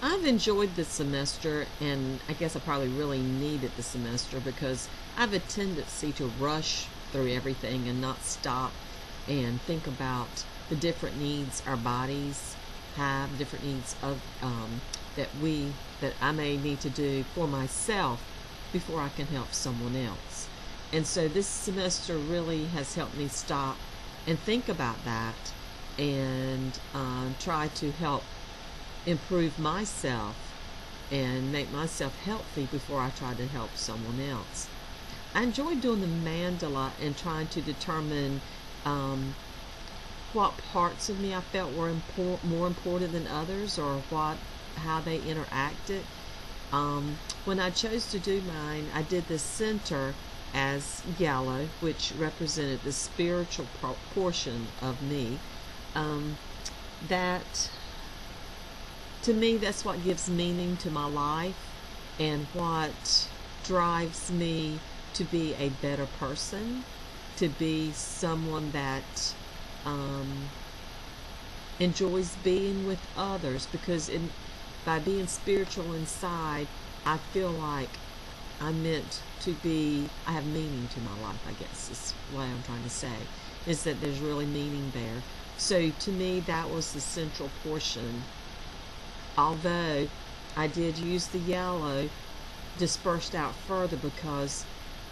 I've enjoyed this semester, and I guess I probably really needed the semester because I have a tendency to rush through everything and not stop and think about the different needs our bodies have, different needs of that we that I may need to do for myself before I can help someone else. And so this semester really has helped me stop and think about that and try to help improve myself and make myself healthy before I try to help someone else. I enjoyed doing the mandala and trying to determine what parts of me I felt were more important than others, or how they interacted. When I chose to do mine, I did the center as yellow, which represented the spiritual portion of me. Um, that to me, that's what gives meaning to my life and what drives me to be a better person, to be someone that um, enjoys being with others, because by being spiritual inside, I feel like I'm meant to be, I have meaning to my life, I guess is what I'm trying to say, is that there's really meaning there. So to me, that was the central portion, although I did use the yellow dispersed out further because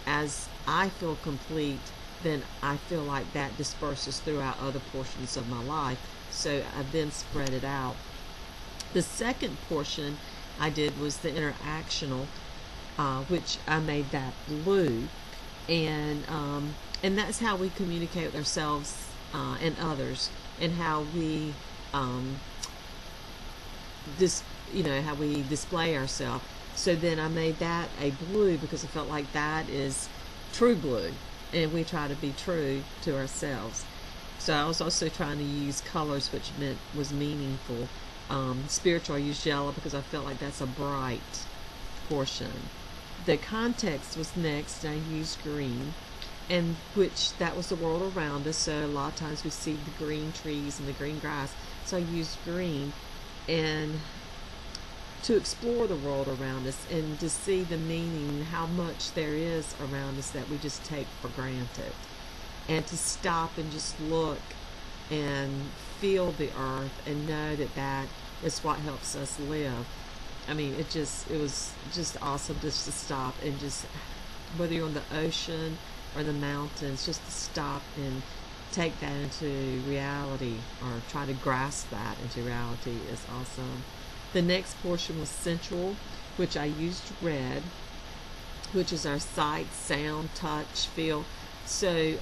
as I feel complete, then I feel like that disperses throughout other portions of my life. So I then spread it out. The second portion I did was the interactional, which I made that blue, and that's how we communicate with ourselves and others, and how we um, this how we display ourselves. So then I made that a blue because I felt like that is true blue, and we try to be true to ourselves. So I was also trying to use colors which meant was meaningful. Spiritual, I used yellow because I felt like that's a bright portion. The context was next, and I used green, and which that was the world around us. So a lot of times we see the green trees and the green grass. So I used green, and to explore the world around us and to see the meaning, how much there is around us that we just take for granted, and to stop and just look and feel the earth and know that that is what helps us live. I mean, it was just awesome just to stop and just, whether you're on the ocean or the mountains, just to stop and take that into reality, or try to grasp that into reality, is awesome. The next portion was sensual, which I used red, which is our sight, sound, touch, feel. So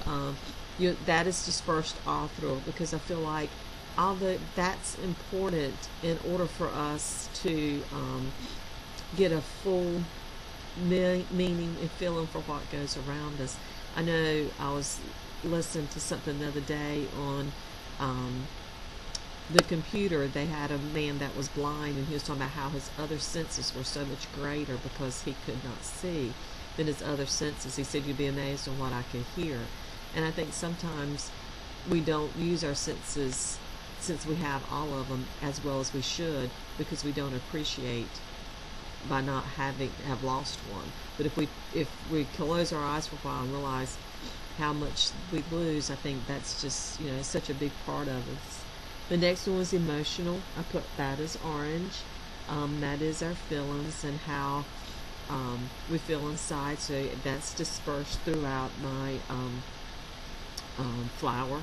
that is dispersed all through, because I feel like although that's important in order for us to get a full meaning and feeling for what goes around us. I know I was listening to something the other day on the computer. They had a man that was blind, and he was talking about how his other senses were so much greater because he could not see than his other senses. He said, you'd be amazed on what I could hear. And I think sometimes we don't use our senses, since we have all of them, as well as we should, because we don't appreciate by not have lost one. But if we close our eyes for a while and realize how much we lose, I think that's just such a big part of us. The next one was emotional. I put that as orange. That is our feelings and how we feel inside. So that's dispersed throughout my flower.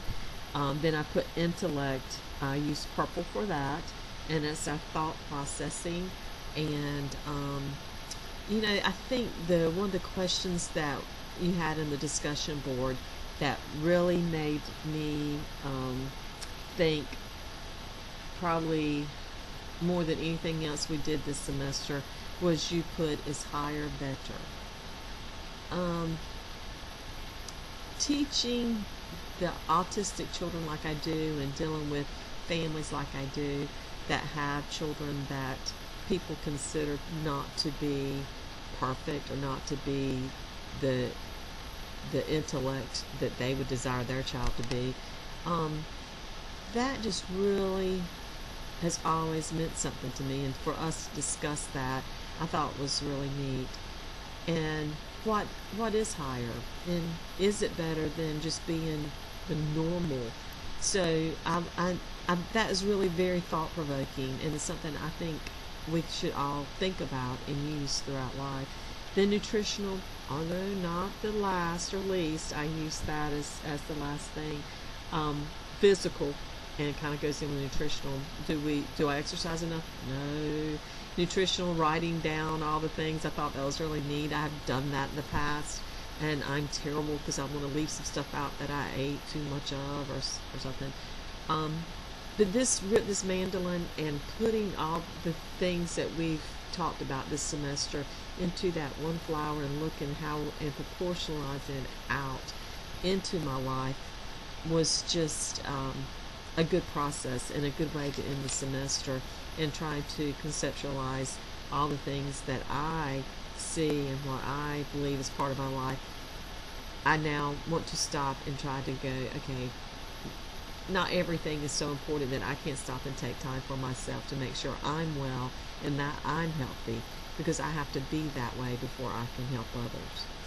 Then I put intellect. I used purple for that, and it's our thought processing. And I think the one of the questions that you had in the discussion board that really made me think, probably more than anything else we did this semester, was you put is higher better. Um, Teaching the autistic children like I do, and dealing with families like I do that have children that people consider not to be perfect, or not to be the intellect that they would desire their child to be. That just really has always meant something to me, and for us to discuss that, I thought was really neat. And what is higher, and is it better than just being the normal? So that is really very thought provoking, and it's something I think we should all think about and use throughout life. Then nutritional, although not the last or least, I use that as the last thing. Physical, and it kind of goes in with nutritional. Do I exercise enough? No. Nutritional, writing down all the things. I thought that was really neat. I've done that in the past, and I'm terrible because I want to leave some stuff out that I ate too much of, or something. But this mandolin, and putting all the things that we've talked about this semester into that one flower, and looking how and proportionalizing it out into my life was just a good process and a good way to end the semester, and trying to conceptualize all the things that I see and what I believe is part of my life. I now want to stop and try to go, okay, not everything is so important that I can't stop and take time for myself to make sure I'm well and that I'm healthy, because I have to be that way before I can help others.